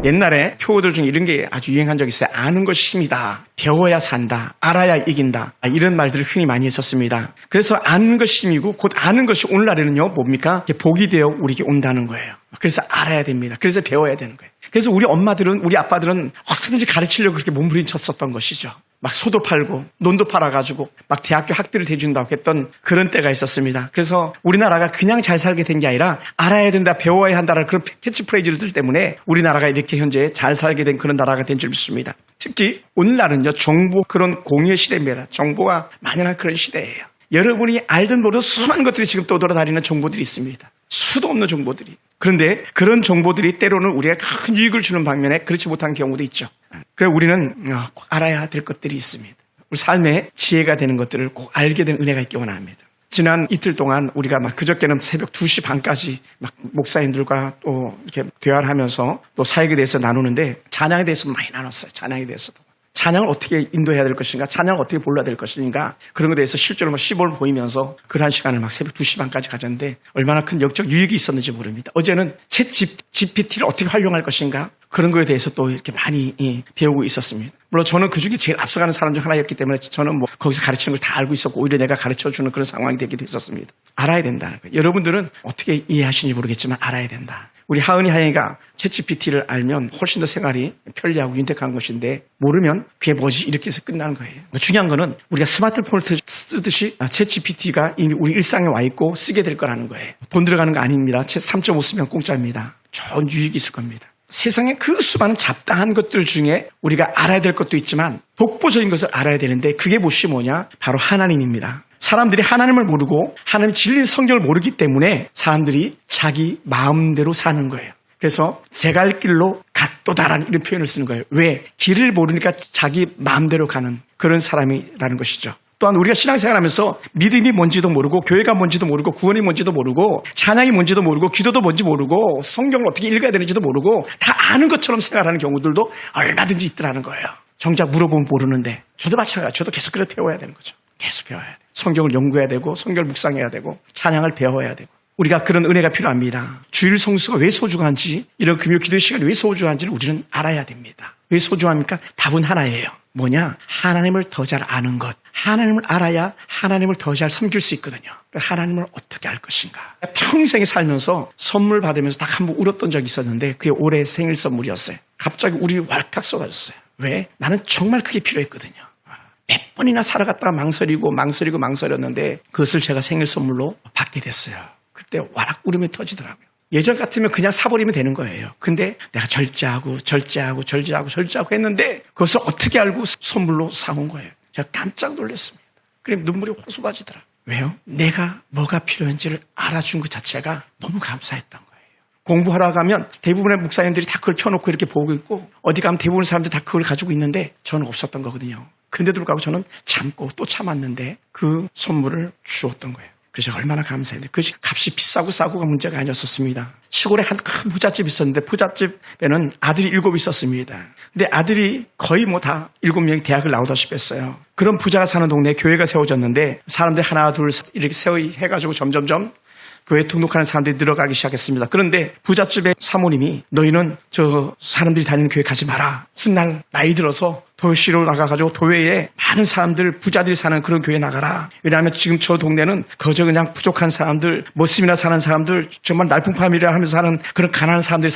옛날에 표어들 중에 이런 게 아주 유행한 적이 있어요. 아는 것이 힘이다. 배워야 산다. 알아야 이긴다. 이런 말들을 흔히 많이 했었습니다. 그래서 아는 것이 힘이고 곧 아는 것이 오늘날에는요. 뭡니까? 복이 되어 우리에게 온다는 거예요. 그래서 알아야 됩니다. 그래서 배워야 되는 거예요. 그래서 우리 엄마들은, 우리 아빠들은 어떻게든지 가르치려고 그렇게 몸부림쳤었던 것이죠. 막 소도 팔고 논도 팔아가지고 막 대학교 학비를 대준다고 했던 그런 때가 있었습니다. 그래서 우리나라가 그냥 잘 살게 된 게 아니라 알아야 된다, 배워야 한다는 그런 캐치프레이즈들 때문에 우리나라가 이렇게 현재 잘 살게 된 그런 나라가 된 줄 믿습니다. 특히 오늘날은요, 정보 그런 공유의 시대입니다. 정보가 만연한 그런 시대예요. 여러분이 알든 모르든 수많은 것들이 지금 떠돌아다니는 정보들이 있습니다. 수도 없는 정보들이. 그런데 그런 정보들이 때로는 우리가 큰 유익을 주는 방면에 그렇지 못한 경우도 있죠. 그래서 우리는 꼭 알아야 될 것들이 있습니다. 우리 삶에 지혜가 되는 것들을 꼭 알게 된 은혜가 있기 원합니다. 지난 이틀 동안 우리가 막 그저께는 새벽 2시 반까지 막 목사님들과 또 이렇게 대화를 하면서 또 사역에 대해서 나누는데 찬양에 대해서 많이 나눴어요. 찬양에 대해서도. 찬양을 어떻게 인도해야 될 것인가, 찬양을 어떻게 불러야 될 것인가, 그런 것에 대해서 실제로 시범을 보이면서 그러한 시간을 막 새벽 2시 반까지 가졌는데 얼마나 큰 영적 유익이 있었는지 모릅니다. 어제는 챗 GPT를 어떻게 활용할 것인가, 그런 거에 대해서 또 이렇게 많이 배우고 있었습니다. 물론 저는 그 중에 제일 앞서가는 사람 중 하나였기 때문에 저는 뭐 거기서 가르치는 걸 다 알고 있었고 오히려 내가 가르쳐주는 그런 상황이 되기도 했었습니다. 알아야 된다는 거예요. 여러분들은 어떻게 이해하시는지 모르겠지만 알아야 된다. 우리 하은이가 챗GPT를 알면 훨씬 더 생활이 편리하고 윤택한 것인데 모르면 그게 뭐지? 이렇게 해서 끝나는 거예요. 중요한 거는 우리가 스마트폰을 쓰듯이 챗GPT가 이미 우리 일상에 와 있고 쓰게 될 거라는 거예요. 돈 들어가는 거 아닙니다. 챗 3.5 쓰면 공짜입니다. 좋은 유익이 있을 겁니다. 세상에 그 수많은 잡다한 것들 중에 우리가 알아야 될 것도 있지만 독보적인 것을 알아야 되는데 그게 무엇이 뭐냐? 바로 하나님입니다. 사람들이 하나님을 모르고 하나님의 진리 성경을 모르기 때문에 사람들이 자기 마음대로 사는 거예요. 그래서 제갈 길로 갓도다라는 이런 표현을 쓰는 거예요. 왜? 길을 모르니까 자기 마음대로 가는 그런 사람이라는 것이죠. 또한 우리가 신앙생활하면서 믿음이 뭔지도 모르고 교회가 뭔지도 모르고 구원이 뭔지도 모르고 찬양이 뭔지도 모르고 기도도 뭔지 모르고 성경을 어떻게 읽어야 되는지도 모르고 다 아는 것처럼 생각하는 경우들도 얼마든지 있더라는 거예요. 정작 물어보면 모르는데 저도 마찬가지예요. 저도 계속 그걸 배워야 되는 거죠. 계속 배워야 돼. 성경을 연구해야 되고 성경을 묵상해야 되고 찬양을 배워야 되고 우리가 그런 은혜가 필요합니다. 주일 성수가 왜 소중한지 이런 금요 기도의 시간이 왜 소중한지를 우리는 알아야 됩니다. 왜 소중합니까? 답은 하나예요. 뭐냐? 하나님을 더 잘 아는 것. 하나님을 알아야 하나님을 더 잘 섬길 수 있거든요. 하나님을 어떻게 알 것인가. 평생에 살면서 선물 받으면서 딱 한 번 울었던 적이 있었는데 그게 올해 생일 선물이었어요. 갑자기 울이 왈칵 쏟아졌어요. 왜? 나는 정말 그게 필요했거든요. 몇 번이나 살아갔다가 망설였는데 그것을 제가 생일 선물로 받게 됐어요. 그때 와락 울음이 터지더라고요. 예전 같으면 그냥 사버리면 되는 거예요. 근데 내가 절제하고 했는데 그것을 어떻게 알고 선물로 사온 거예요. 제가 깜짝 놀랐습니다. 그럼 눈물이 확 쏟아지더라고요. 왜요? 내가 뭐가 필요한지를 알아준 것 자체가 너무 감사했던 거예요. 공부하러 가면 대부분의 목사님들이 다 그걸 펴놓고 이렇게 보고 있고 어디 가면 대부분의 사람들이 다 그걸 가지고 있는데 저는 없었던 거거든요. 그런데도 불구하고 저는 참고 또 참았는데 그 선물을 주었던 거예요. 그래서 얼마나 감사했는데 그것이 값이 비싸고 싸고가 문제가 아니었었습니다. 시골에 한 큰 부잣집이 있었는데 부잣집에는 아들이 7 있었습니다. 근데 아들이 거의 뭐 다 7명이 대학을 나오다시피 했어요. 그런 부자가 사는 동네에 교회가 세워졌는데 사람들이 하나 둘 이렇게 해가지고 점점점 교회 등록하는 사람들이 늘어가기 시작했습니다. 그런데 부잣집의 사모님이 너희는 저 사람들이 다니는 교회 가지 마라. 훗날 나이 들어서 도시로 나가가지고 도회에 많은 사람들 부자들이 사는 그런 교회 나가라. 왜냐하면 지금 저 동네는 거저 그냥 부족한 사람들 머슴이나 사는 사람들 정말 날풍파밀이라 하면서 사는 그런 가난한 사람들이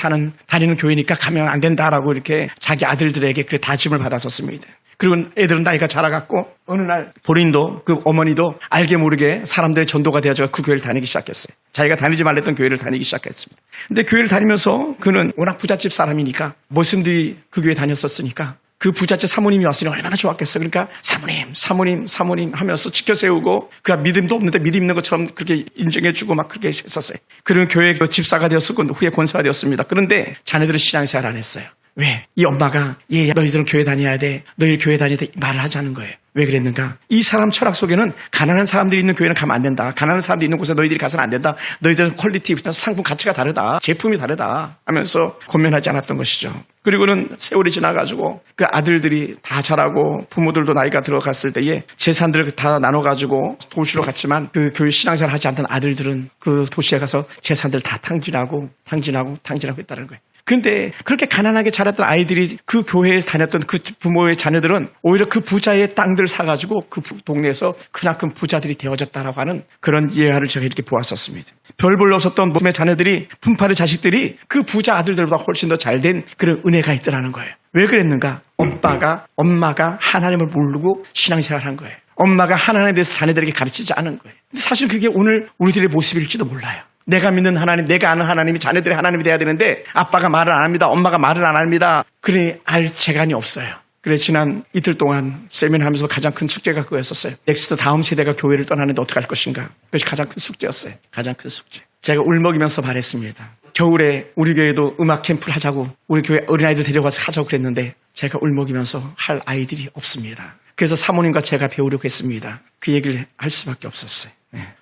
다니는 교회니까 가면 안 된다라고 이렇게 자기 아들들에게 그렇게 다짐을 받았었습니다. 그리고 애들은 나이가 자라갔고 어느 날 본인도 그 어머니도 알게 모르게 사람들의 전도가 되어서 그 교회를 다니기 시작했어요. 자기가 다니지 말랬던 교회를 다니기 시작했습니다. 근데 교회를 다니면서 그는 워낙 부잣집 사람이니까 머슴들이 그 교회 다녔었으니까 그 부잣집 사모님이 왔으니 얼마나 좋았겠어요. 그러니까 사모님 하면서 지켜세우고 그가 믿음도 없는데 믿음 있는 것처럼 그렇게 인정해주고 막 그렇게 했었어요. 그런 교회 집사가 되었고 후에 권사가 되었습니다. 그런데 자녀들은 신앙생활 안 했어요. 왜? 이 엄마가 얘 너희들은 교회 다녀야 돼. 너희 교회 다닐 때 말을 하자는 거예요. 왜 그랬는가? 이 사람 철학 속에는 가난한 사람들이 있는 교회는 가면 안 된다. 가난한 사람들이 있는 곳에 너희들이 가서는 안 된다. 너희들은 퀄리티, 상품 가치가 다르다. 제품이 다르다 하면서 권면하지 않았던 것이죠. 그리고는 세월이 지나가지고 그 아들들이 다 자라고 부모들도 나이가 들어갔을 때에 재산들을 다 나눠가지고 도시로 갔지만 그 교회 신앙생활 하지 않던 아들들은 그 도시에 가서 재산들 다 탕진하고 했다는 거예요. 그런데 그렇게 가난하게 자랐던 아이들이 그 교회에 다녔던 그 부모의 자녀들은 오히려 그 부자의 땅들 사가지고 그 동네에서 크나큰 부자들이 되어졌다라고 하는 그런 예화를 제가 이렇게 보았었습니다. 별 볼 없었던 몸의 자녀들이 분파의 자식들이 그 부자 아들들보다 훨씬 더 잘된 그런 은혜가 있더라는 거예요. 왜 그랬는가? 엄마가 하나님을 모르고 신앙생활을 한 거예요. 엄마가 하나님에 대해서 자녀들에게 가르치지 않은 거예요. 근데 사실 그게 오늘 우리들의 모습일지도 몰라요. 내가 믿는 하나님, 내가 아는 하나님이 자녀들의 하나님이 돼야 되는데 아빠가 말을 안 합니다. 엄마가 말을 안 합니다. 그래 알 재간이 없어요. 그래 지난 이틀 동안 세미나하면서 가장 큰 숙제가 그거였었어요. 넥스트 다음 세대가 교회를 떠나는데 어떻게 할 것인가. 그것이 가장 큰 숙제였어요. 가장 큰 숙제. 제가 울먹이면서 말했습니다. 겨울에 우리 교회도 음악 캠프를 하자고 우리 교회 어린아이들 데려가서 하자고 그랬는데 제가 울먹이면서 할 아이들이 없습니다. 그래서 사모님과 제가 배우려고 했습니다. 그 얘기를 할 수밖에 없었어요.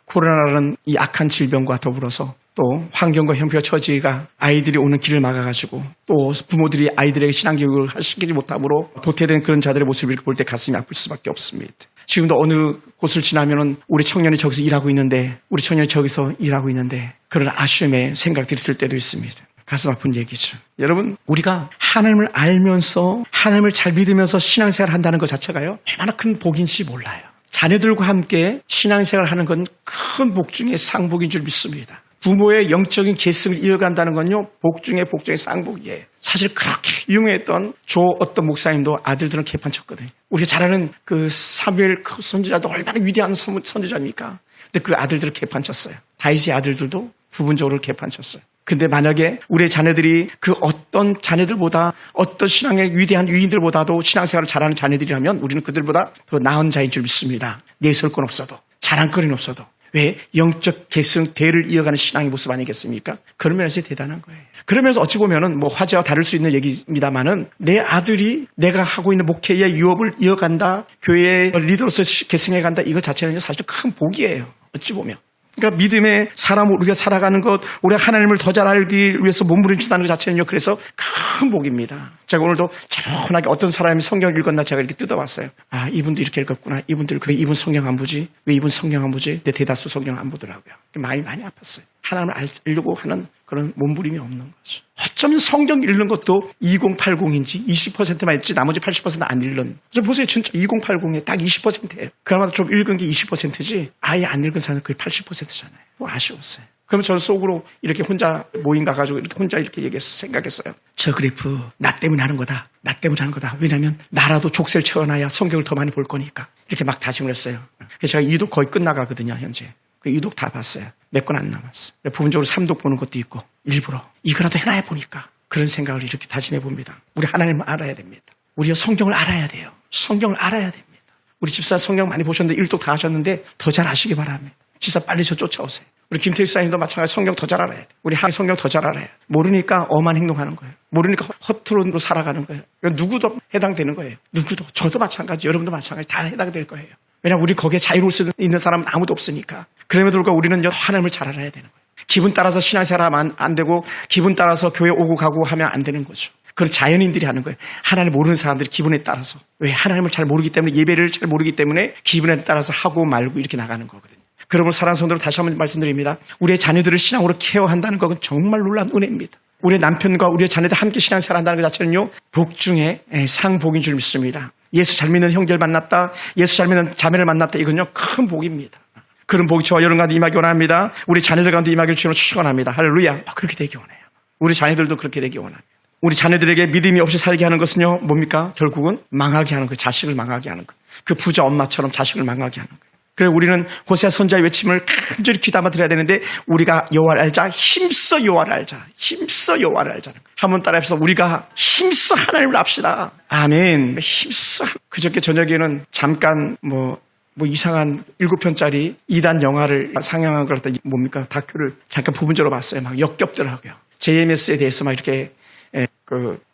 코로나라는 이 악한 질병과 더불어서 또 환경과 형편과 처지가 아이들이 오는 길을 막아가지고 또 부모들이 아이들에게 신앙교육을 시키지 못함으로 도태된 그런 자들의 모습을 볼 때 가슴이 아플 수밖에 없습니다. 지금도 어느 곳을 지나면은 우리 청년이 저기서 일하고 있는데 우리 청년이 저기서 일하고 있는데 그런 아쉬움의 생각들이 들 때도 있습니다. 가슴 아픈 얘기죠. 여러분 우리가 하나님을 알면서 하나님을 잘 믿으면서 신앙생활을 한다는 것 자체가요 얼마나 큰 복인지 몰라요. 자녀들과 함께 신앙생활을 하는 건 큰 복 중에 상복인 줄 믿습니다. 부모의 영적인 계승을 이어간다는 건요 복 중에 상복이에요. 사실 그렇게 유명했던 어떤 목사님도 아들들은 개판 쳤거든요. 우리가 잘 아는 그 사무엘 선지자도 얼마나 위대한 선지자입니까? 근데 그 아들들을 개판 쳤어요. 다윗의 아들들도 부분적으로 개판 쳤어요. 근데 만약에 우리의 자녀들이 그 어떤 자녀들보다 어떤 신앙의 위대한 위인들보다도 신앙생활을 잘하는 자녀들이라면 우리는 그들보다 더 나은 자인 줄 믿습니다. 내세울 건 없어도 자랑거리는 없어도. 왜? 영적 계승, 대를 이어가는 신앙의 모습 아니겠습니까? 그런 면에서 대단한 거예요. 그러면서 어찌 보면은 뭐 화제와 다를 수 있는 얘기입니다만은 내 아들이 내가 하고 있는 목회의 유업을 이어간다, 교회의 리더로서 계승해 간다, 이것 자체는 사실 큰 복이에요. 어찌 보면. 그러니까 믿음의 사람으로 우리가 살아가는 것, 우리가 하나님을 더 잘 알기 위해서 몸부림친다는 것 자체는요. 그래서 큰 복입니다. 제가 오늘도 천하게 어떤 사람이 성경을 읽었나 제가 이렇게 뜯어봤어요. 아, 이분도 이렇게 읽었구나. 왜 이분 성경 안 보지? 왜 이분 성경 안 보지? 근데 대다수 성경 안 보더라고요. 많이 아팠어요. 하나님을 알려고 하는 그런 몸부림이 없는 거죠. 어쩌면 성경 읽는 것도 2080인지 20%만 읽지 나머지 80%는 안 읽는. 저 보세요. 진짜 2080에 딱 20%예요. 그나마도 좀 읽은 게 20%지 아예 안 읽은 사람은 거의 80%잖아요. 뭐 아쉬웠어요. 그러면 저는 속으로 이렇게 혼자 모임 가가지고 이렇게 혼자 이렇게 생각했어요. 저 그래프 나 때문에 하는 거다. 나 때문에 하는 거다. 왜냐하면 나라도 족쇄를 채워놔야 성경을 더 많이 볼 거니까. 이렇게 막 다짐을 했어요. 그래서 제가 2독 거의 끝나가거든요. 현재. 그 2독 다 봤어요. 몇 권 안 남았어요. 부분적으로 3독 보는 것도 있고 일부러 이거라도 해놔야 보니까 그런 생각을 이렇게 다짐해 봅니다. 우리 하나님을 알아야 됩니다. 우리가 성경을 알아야 돼요. 성경을 알아야 됩니다. 우리 집사 성경 많이 보셨는데 1독 다 하셨는데 더 잘 아시기 바랍니다. 집사 빨리 저 쫓아오세요. 우리 김태희 사님도 마찬가지 성경 더 잘 알아야 돼. 우리 하나님 성경 더 잘 알아야 돼. 모르니까 엄한 행동하는 거예요. 모르니까 허투루로 살아가는 거예요. 누구도 해당되는 거예요. 누구도. 저도 마찬가지, 여러분도 마찬가지 다 해당될 거예요. 왜냐하면 우리 거기에 자유로울 수 있는 사람은 아무도 없으니까. 그럼에도 불구하고 우리는 하나님을 잘 알아야 되는 거예요. 기분 따라서 신앙생활하면 안 되고 기분 따라서 교회 오고 가고 하면 안 되는 거죠. 그건 자연인들이 하는 거예요. 하나님 모르는 사람들이 기분에 따라서. 왜? 하나님을 잘 모르기 때문에 예배를 잘 모르기 때문에 기분에 따라서 하고 말고 이렇게 나가는 거거든요. 그러므로 사랑하는 성도들 다시 한번 말씀드립니다. 우리의 자녀들을 신앙으로 케어한다는 것은 정말 놀라운 은혜입니다. 우리의 남편과 우리의 자녀들 함께 신앙생활 한다는 것 자체는요. 복 중에 상복인 줄 믿습니다. 예수 잘 믿는 형제를 만났다. 예수 잘 믿는 자매를 만났다. 이건요. 큰 복입니다. 그런 복이 저와 여러분 가운데 임하기 원합니다. 우리 자녀들 가운데 임하기를 주로 축원합니다. 할렐루야. 그렇게 되기 원해요. 우리 자녀들도 그렇게 되기 원합니다. 우리 자녀들에게 믿음이 없이 살게 하는 것은요. 뭡니까? 결국은 망하게 하는 거예요. 자식을 망하게 하는 거예요. 그 부자 엄마처럼 자식을 망하게 하는 거예요. 그래 우리는 호세아 선지자의 외침을 간절히 귀담아 들어야 되는데 우리가 여호와를 알자. 힘써 여호와를 알자. 힘써 여호와를 알자는 거예요. 한번 따라해서 우리가 힘써 하나님을 압시다. 아멘. 힘써. 그저께 저녁에는 잠깐 뭐 이상한 7편짜리 2단 영화를 상영한 걸 갖다 뭡니까? 다큐를 잠깐 부분적으로 봤어요. 막 역겹더라고요. JMS에 대해서 막 이렇게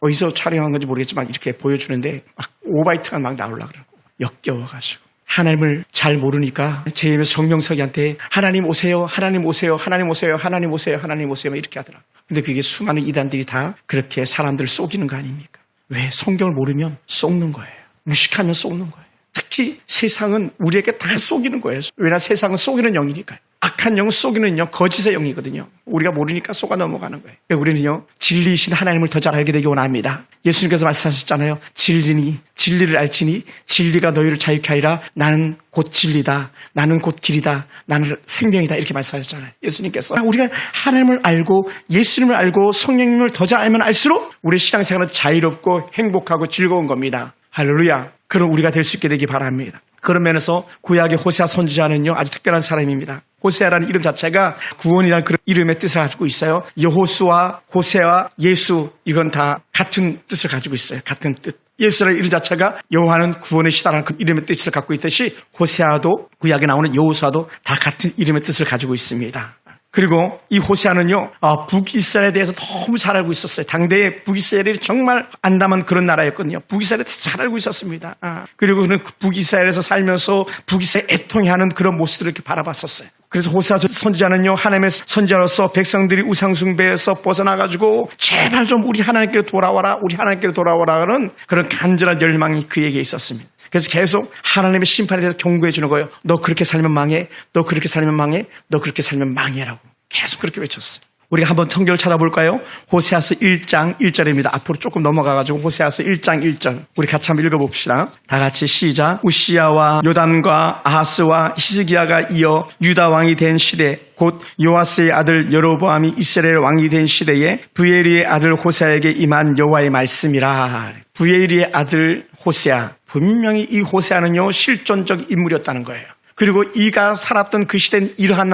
어디서 촬영한 건지 모르겠지만 이렇게 보여주는데 막 오바이트가 막 나오려고 그러고 역겨워가지고. 하나님을 잘 모르니까 JMS 정명석이한테 하나님 오세요, 하나님 오세요, 하나님 오세요, 하나님 오세요, 하나님 오세요 이렇게 하더라고요. 근데 그게 수많은 이단들이 다 그렇게 사람들을 속이는 거 아닙니까? 왜? 성경을 모르면 속는 거예요. 무식하면 속는 거예요. 특히 세상은 우리에게 다 속이는 거예요. 왜냐 세상은 속이는 영이니까요. 악한 영 속이는요 거짓의 영이거든요. 우리가 모르니까 속아 넘어가는 거예요. 우리는요 진리이신 하나님을 더 잘 알게 되기 원합니다. 예수님께서 말씀하셨잖아요. 진리를 알지니 진리가 너희를 자유케 하리라. 나는 곧 진리다. 나는 곧 길이다. 나는 생명이다. 이렇게 말씀하셨잖아요. 예수님께서. 우리가 하나님을 알고 예수님을 알고 성령님을 더 잘 알면 알수록 우리의 신앙생활은 자유롭고 행복하고 즐거운 겁니다. 할렐루야. 그런 우리가 될 수 있게 되기 바랍니다. 그런 면에서 구약의 호세아 선지자는요 아주 특별한 사람입니다. 호세아라는 이름 자체가 구원이라는 그런 이름의 뜻을 가지고 있어요. 여호수아, 호세아, 예수 이건 다 같은 뜻을 가지고 있어요. 같은 뜻. 예수라는 이름 자체가 여호와는 구원의 시다라는 그 이름의 뜻을 갖고 있듯이 호세아도 구약에 나오는 여호수아도 다 같은 이름의 뜻을 가지고 있습니다. 그리고 이 호세아는요 북이스라엘에 대해서 너무 잘 알고 있었어요. 당대의 북이스라엘이 정말 안담한 그런 나라였거든요. 북이스라엘에 대해서 잘 알고 있었습니다. 그리고 그는 북이스라엘에서 살면서 북이스라엘 애통해하는 그런 모습들을 이렇게 바라봤었어요. 그래서 호세아 선지자는요 하나님의 선지자로서 백성들이 우상숭배에서 벗어나가지고 제발 좀 우리 하나님께로 돌아와라, 우리 하나님께로 돌아와라는 그런 간절한 열망이 그에게 있었습니다. 그래서 계속 하나님의 심판에 대해서 경고해 주는 거예요. 너 그렇게 살면 망해. 너 그렇게 살면 망해. 너 그렇게 살면 망해라고. 계속 그렇게 외쳤어요. 우리가 한번 성경을 찾아볼까요? 호세아서 1장 1절입니다. 앞으로 조금 넘어가가지고 호세아서 1장 1절. 우리 같이 한번 읽어봅시다. 다 같이 시작. 우시야와 요담과 아하스와 히스기야가 이어 유다 왕이 된 시대 곧 요아스의 아들 여로보암이 이스라엘 왕이 된 시대에 부에리의 아들 호세아에게 임한 여호와의 말씀이라. 부에리의 아들 호세아. 분명히 이 호세아는요 실존적 인물이었다는 거예요. 그리고 이가 살았던 그 시대는 이러한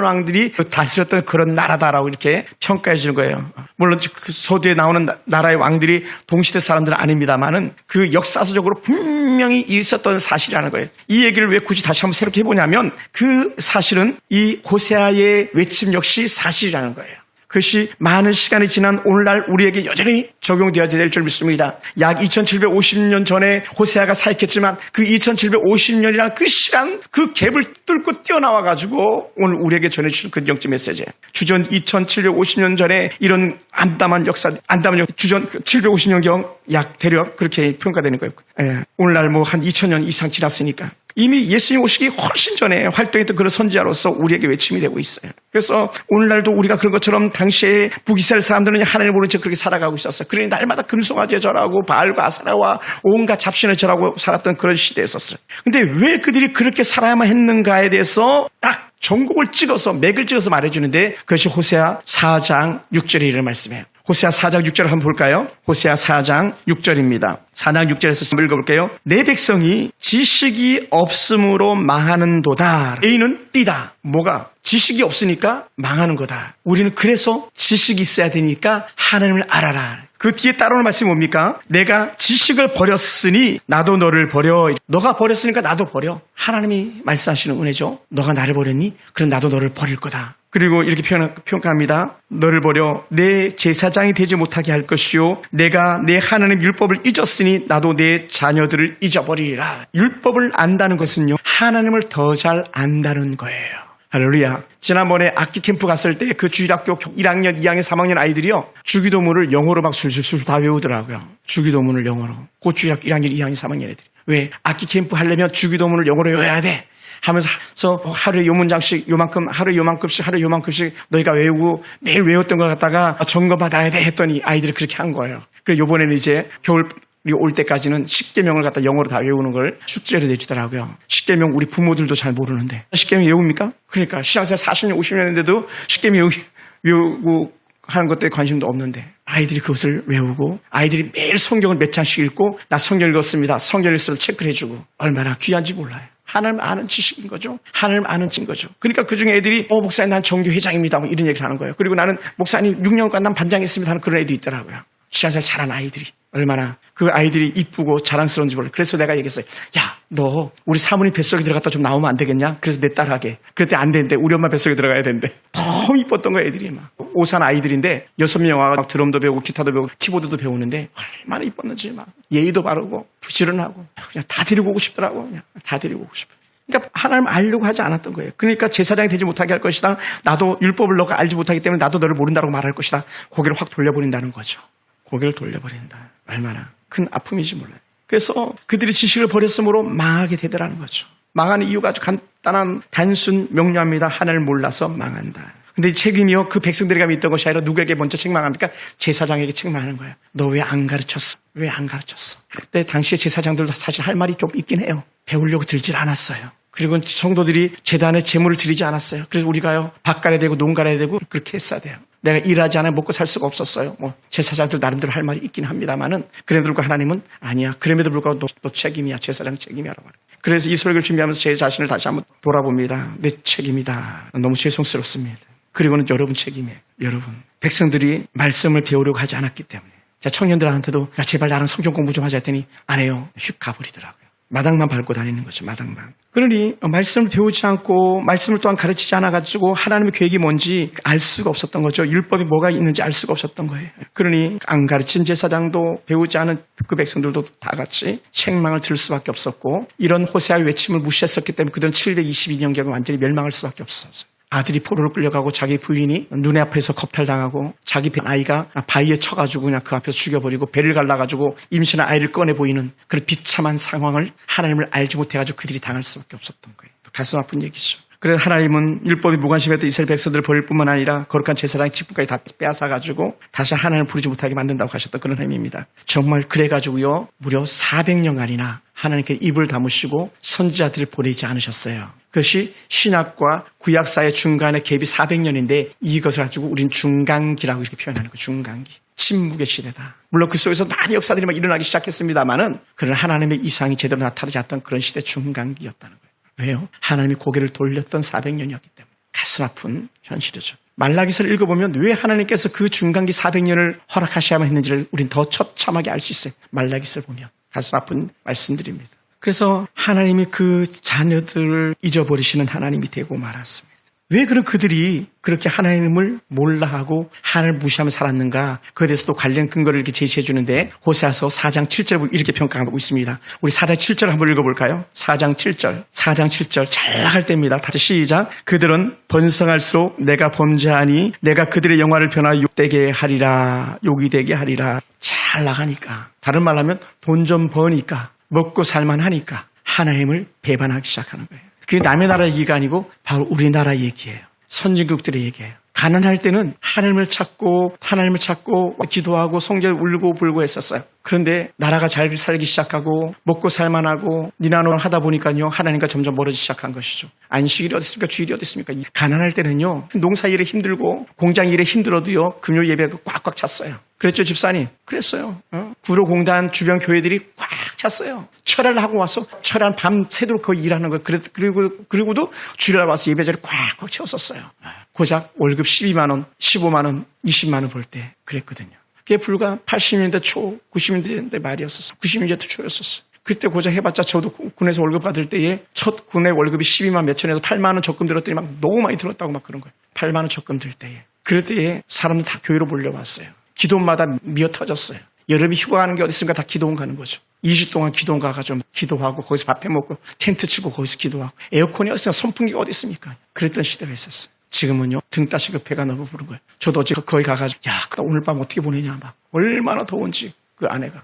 왕들이 다스렸던 그런 나라다라고 이렇게 평가해 주는 거예요. 물론 그 서두에 나오는 나라의 왕들이 동시대 사람들은 아닙니다만은 그 역사서적으로 분명히 있었던 사실이라는 거예요. 이 얘기를 왜 굳이 다시 한번 새롭게 해보냐면 그 사실은 이 호세아의 외침 역시 사실이라는 거예요. 그것이 많은 시간이 지난 오늘날 우리에게 여전히 적용되어야 될 줄 믿습니다. 약 2750년 전에 호세아가 사역했지만 그 2750년이라는 그 시간, 그 갭을 뚫고 뛰어나와가지고 오늘 우리에게 전해주는 그 영적 메시지. 주전 2750년 전에 이런 안담한 역사, 주전 750년경 약 대략 그렇게 평가되는 거예요. 오늘날 뭐 한 2000년 이상 지났으니까. 이미 예수님 오시기 훨씬 전에 활동했던 그런 선지자로서 우리에게 외침이 되고 있어요. 그래서 오늘날도 우리가 그런 것처럼 당시에 북이스라엘 사람들은 하나님을 모른 채 그렇게 살아가고 있었어요. 그러니 날마다 금송아지에 절하고 바알과 아세라와 온갖 잡신을 절하고 살았던 그런 시대였었어요. 근데 왜 그들이 그렇게 살아야만 했는가에 대해서 딱 전곡을 찍어서 맥을 찍어서 말해주는데 그것이 호세아 4장 6절에 이르는 말씀이에요. 호세아 4장 6절을 한번 볼까요? 호세아 4장 6절입니다. 4장 6절에서 한번 읽어볼게요. 내 백성이 지식이 없음으로 망하는도다. A는 B다. 뭐가? 지식이 없으니까 망하는 거다. 우리는 그래서 지식이 있어야 되니까 하나님을 알아라. 그 뒤에 따라오는 말씀이 뭡니까? 내가 지식을 버렸으니 나도 너를 버려. 너가 버렸으니까 나도 버려. 하나님이 말씀하시는 은혜죠. 너가 나를 버렸니? 그럼 나도 너를 버릴 거다. 그리고 이렇게 평가합니다. 너를 버려 내 제사장이 되지 못하게 할 것이요 내가 내 하나님 율법을 잊었으니 나도 내 자녀들을 잊어버리리라. 율법을 안다는 것은요 하나님을 더 잘 안다는 거예요. 할렐루야. 지난번에 악기 캠프 갔을 때 그 주일학교 1학년, 2학년, 3학년 아이들이요 주기도문을 영어로 막 술술술 다 외우더라고요. 주기도문을 영어로. 그 주일학교 1학년, 2학년, 3학년 애들이. 왜? 악기 캠프 하려면 주기도문을 영어로 외워야 돼. 하면서 하루에 요 문장씩 요만큼 하루에 요만큼씩 너희가 외우고 매일 외웠던 걸 갖다가 점검받아야 돼 했더니 아이들이 그렇게 한 거예요. 그래서 요번에는 이제 겨울 올 때까지는 십계명을 갖다 영어로 다 외우는 걸 숙제로 내주더라고요. 십계명 우리 부모들도 잘 모르는데 십계명 외웁니까? 그러니까 신앙생활 40년 50년 했는데도 십계명 외우고 하는 것에 관심도 없는데 아이들이 그것을 외우고 아이들이 매일 성경을 몇 장씩 읽고 나 성경 읽었습니다. 성경 읽어서 체크를 해주고 얼마나 귀한지 몰라요. 하나님 아는 지식인 거죠. 하나님 아는 진 거죠. 그러니까 그중에 애들이 목사님 난 정교회장입니다. 뭐 이런 얘기를 하는 거예요. 그리고 나는 목사님 6년간 난 반장했습니다 하는 그런 애도 있더라고요. 신앙생활 잘하는 아이들이. 얼마나 그 아이들이 이쁘고 자랑스러운지 몰라요. 그래서 내가 얘기했어요. 야, 너 우리 사모님 뱃속에 들어갔다 좀 나오면 안 되겠냐? 그래서 내 딸하게. 그랬더니 안 되는데 우리 엄마 뱃속에 들어가야 되는데. 너무 이뻤던 거야 애들이 막. 오산 아이들인데 6명 와서 막 드럼도 배우고 기타도 배우고 키보드도 배우는데 얼마나 이뻤는지 막 예의도 바르고 부지런하고 그냥 다 데리고 오고 싶더라고. 그냥 다 데리고 오고 싶어요. 그러니까 하나님 알려고 하지 않았던 거예요. 그러니까 제사장이 되지 못하게 할 것이다. 나도 율법을 너가 알지 못하기 때문에 나도 너를 모른다고 말할 것이다. 고개를 확 돌려버린다는 거죠. 고개를 돌려버린다. 얼마나 큰 아픔인지 몰라요. 그래서 그들이 지식을 버렸으므로 망하게 되더라는 거죠. 망하는 이유가 아주 간단한 단순 명료합니다. 하나님을 몰라서 망한다. 근데 이 책임이요, 그 백성들에게 있던 것이 아니라 누구에게 먼저 책망합니까? 제사장에게 책망하는 거예요. 너 왜 안 가르쳤어? 왜 안 가르쳤어? 그때 당시에 제사장들도 사실 할 말이 좀 있긴 해요. 배우려고 들질 않았어요. 그리고 성도들이 제단에 제물을 드리지 않았어요. 그래서 우리가요, 밭 갈아야 되고 농 갈아야 되고 그렇게 했어야 돼요. 내가 일하지 않아 먹고 살 수가 없었어요. 뭐 제사장들 나름대로 할 말이 있긴 합니다만은, 그래도 불구하고 하나님은 아니야, 그럼에도 불구하고 너 책임이야, 제사장 책임이야라고 말해요. 그래서 이 설교를 준비하면서 제 자신을 다시 한번 돌아봅니다. 내 책임이다. 너무 죄송스럽습니다. 그리고는 여러분 책임이에요. 여러분, 백성들이 말씀을 배우려고 하지 않았기 때문에. 자, 청년들한테도 야, 제발 나랑 성경 공부 좀 하자 했더니 안 해요. 휙 가버리더라고요. 마당만 밟고 다니는 거죠. 마당만. 그러니 말씀을 배우지 않고 말씀을 또한 가르치지 않아가지고 하나님의 계획이 뭔지 알 수가 없었던 거죠. 율법이 뭐가 있는지 알 수가 없었던 거예요. 그러니 안 가르친 제사장도 배우지 않은 그 백성들도 다 같이 책망을 들을 수밖에 없었고, 이런 호세아의 외침을 무시했었기 때문에 그들은 722년경에 완전히 멸망할 수밖에 없었어요. 아들이 포로를 끌려가고 자기 부인이 눈에 앞에서 겁탈당하고 자기 아이가 바위에 쳐가지고 그냥 그 앞에서 죽여버리고 배를 갈라가지고 임신한 아이를 꺼내 보이는 그런 비참한 상황을 하나님을 알지 못해가지고 그들이 당할 수밖에 없었던 거예요. 가슴 아픈 얘기죠. 그래서 하나님은 율법이 무관심했던 이스라엘 백성들을 버릴 뿐만 아니라 거룩한 제사장의 직분까지 다 빼앗아가지고 다시 하나님을 부르지 못하게 만든다고 하셨던 그런 의미입니다. 정말 그래가지고요, 무려 400년간이나 하나님께 입을 다무시고 선지자들을 보내지 않으셨어요. 그것이 신약과 구약 사이의 중간의 갭이 400년인데 이것을 가지고 우린 중간기라고 이렇게 표현하는 거예요. 중간기. 침묵의 시대다. 물론 그 속에서 많은 역사들이 막 일어나기 시작했습니다만은, 그런 하나님의 이상이 제대로 나타나지 않던 그런 시대 중간기였다는 거예요. 왜요? 하나님이 고개를 돌렸던 400년이었기 때문에. 가슴 아픈 현실이죠. 말라기서를 읽어보면 왜 하나님께서 그 중간기 400년을 허락하셔야만 했는지를 우린 더 처참하게 알 수 있어요. 말라기서를 보면. 가슴 아픈 말씀드립니다. 그래서 하나님이 그 자녀들을 잊어버리시는 하나님이 되고 말았습니다. 왜 그런 그들이 그렇게 하나님을 몰라하고 하나님을 무시하며 살았는가? 그에 대해서도 관련 근거를 이렇게 제시해 주는데, 호세아서 4장 7절 이렇게 평가하고 있습니다. 우리 4장 7절 한번 읽어볼까요? 4장 7절. 4장 7절 잘 나갈 때입니다. 다시 시작. 그들은 번성할수록 내가 범죄하니 내가 그들의 영화를 변하여 욕되게 하리라. 욕이 되게 하리라. 잘 나가니까. 다른 말로 하면 돈 좀 버니까, 먹고 살만하니까 하나님을 배반하기 시작하는 거예요. 그게 남의 나라 얘기가 아니고 바로 우리나라 얘기예요. 선진국들의 얘기예요. 가난할 때는 하나님을 찾고 기도하고 성전을 울고 불고 했었어요. 그런데 나라가 잘 살기 시작하고 먹고 살만하고 니나노를 하다 보니까요, 하나님과 점점 멀어지기 시작한 것이죠. 안식일이 어디 있습니까? 주일이 어디 있습니까? 가난할 때는요, 농사 일에 힘들고 공장 일에 힘들어도요, 금요 예배가 꽉꽉 찼어요. 그랬죠, 집사님? 그랬어요. 구로공단 주변 교회들이 꽉 찼어요. 철야를 하고 와서 철야 밤새도록 거의 일하는 거예요. 그리고도 주일날 와서 예배자를 꽉꽉 채웠었어요. 고작 월급 12만 원, 15만 원, 20만 원 벌 때 그랬거든요. 그게 불과 80년대 초, 90년대 말이었었어요. 90년대 초였었어요. 그때 고작 해봤자 저도 군에서 월급 받을 때에 첫 군의 월급이 12만 몇천에서 8만 원 적금 들었더니 막 너무 많이 들었다고 막 그런 거예요. 8만 원 적금 들 때에. 그럴 때에 사람들 다 교회로 몰려왔어요. 기도마다 미어 터졌어요. 여름에 휴가 가는 게 어디 있습니까? 다 기도원 가는 거죠. 2주 동안 기도원 가가지고 기도하고 거기서 밥 해먹고 텐트 치고 거기서 기도하고, 에어컨이 어디 있습니까? 선풍기가 어디 있습니까? 그랬던 시대가 있었어요. 지금은요, 등 따시고 배가 너무 부른 거예요. 저도 어제 거기 가가지고 야, 오늘 밤 어떻게 보내냐 막, 얼마나 더운지 그 아내가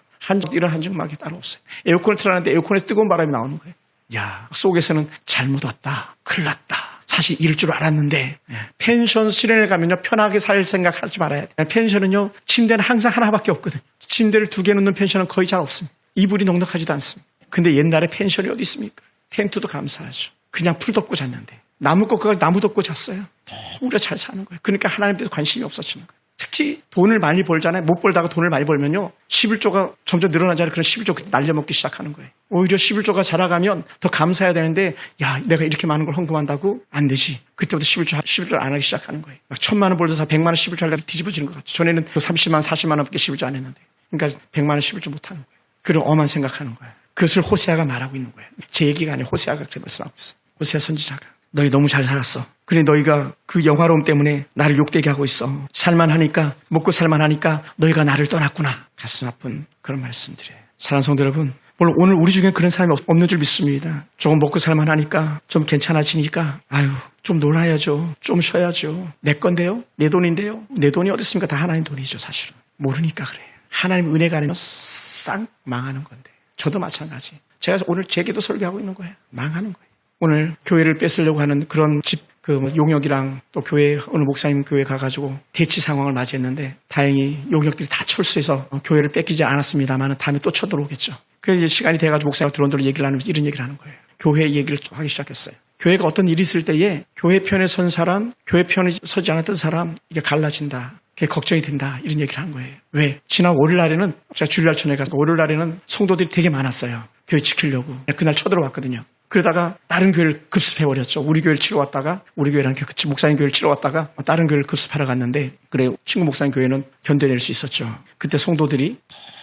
이런 한증막이 따로 없어요. 에어컨을 틀어놨는데 에어컨에서 뜨거운 바람이 나오는 거예요. 야, 속에서는 잘못 왔다, 큰일 났다. 사실 이럴 줄 알았는데. 펜션 수련을 가면요, 편하게 살 생각하지 말아야 돼요. 펜션은요, 침대는 항상 하나밖에 없거든요. 침대를 2개 놓는 펜션은 거의 잘 없습니다. 이불이 넉넉하지도 않습니다. 근데 옛날에 펜션이 어디 있습니까? 텐트도 감사하죠. 그냥 풀 덮고 잤는데, 나무 꺾어가지고 나무 덮고 잤어요. 너무 우리가 잘 사는 거예요. 그러니까 하나님에 대해서 관심이 없어지는 거예요. 특히 돈을 많이 벌잖아요. 못 벌다가 돈을 많이 벌면요, 11조가 점점 늘어나잖아요. 그런 11조 날려먹기 시작하는 거예요. 오히려 11조가 자라가면 더 감사해야 되는데, 야, 내가 이렇게 많은 걸 헌금한다고? 안 되지. 그때부터 11조를 안 하기 시작하는 거예요. 막 1,000만 원 벌어서 100만 원 11조 하려고 뒤집어지는 것 같죠. 전에는 30만 원, 40만 원밖에 11조 안 했는데. 그러니까 100만 원 11조 못 하는 거예요. 그런 엄한 생각하는 거예요. 그것을 호세아가 말하고 있는 거예요. 제 얘기가 아니라 호세아가 그렇게 말씀하고 있어요. 호세아 선지자가. 너희 너무 잘 살았어. 그래, 너희가 그 영화로움 때문에 나를 욕되게 하고 있어. 살만하니까, 먹고 살만하니까 너희가 나를 떠났구나. 가슴 아픈 그런 말씀드려요. 사랑하는 성도 여러분, 물론 오늘 우리 중에 그런 사람이 없는 줄 믿습니다. 조금 먹고 살만하니까, 좀 괜찮아지니까, 아유, 좀 놀아야죠. 좀 쉬어야죠. 내 건데요? 내 돈인데요? 내 돈이 어디 있습니까? 다 하나님 돈이죠, 사실은. 모르니까 그래요. 하나님 은혜가 아니면 싹 망하는 건데. 저도 마찬가지. 제가 오늘 제게도 설교하고 있는 거예요. 망하는 거예요. 오늘 교회를 뺏으려고 하는 그런 용역이랑 또 교회, 어느 목사님 교회 가가지고 대치 상황을 맞이했는데 다행히 용역들이 다 철수해서 교회를 뺏기지 않았습니다만 다음에 또 쳐들어오겠죠. 그래서 이제 시간이 돼가지고 목사가 들어온대로 얘기를 하면서 이런 얘기를 하는 거예요. 교회 얘기를 좀 하기 시작했어요. 교회가 어떤 일이 있을 때에 교회 편에 선 사람, 교회 편에 서지 않았던 사람, 이게 갈라진다. 그게 걱정이 된다. 이런 얘기를 한 거예요. 왜? 지난 월요일 날에는, 제가 주일날 전에 가서 월요일 날에는 성도들이 되게 많았어요. 교회 지키려고. 그날 쳐들어왔거든요. 그러다가 다른 교회를 급습해버렸죠. 우리 교회를 치러 왔다가, 우리 교회랑 목사님 교회를 치러 왔다가 다른 교회를 급습하러 갔는데, 그래, 친구 목사님 교회는 견뎌낼 수 있었죠. 그때 성도들이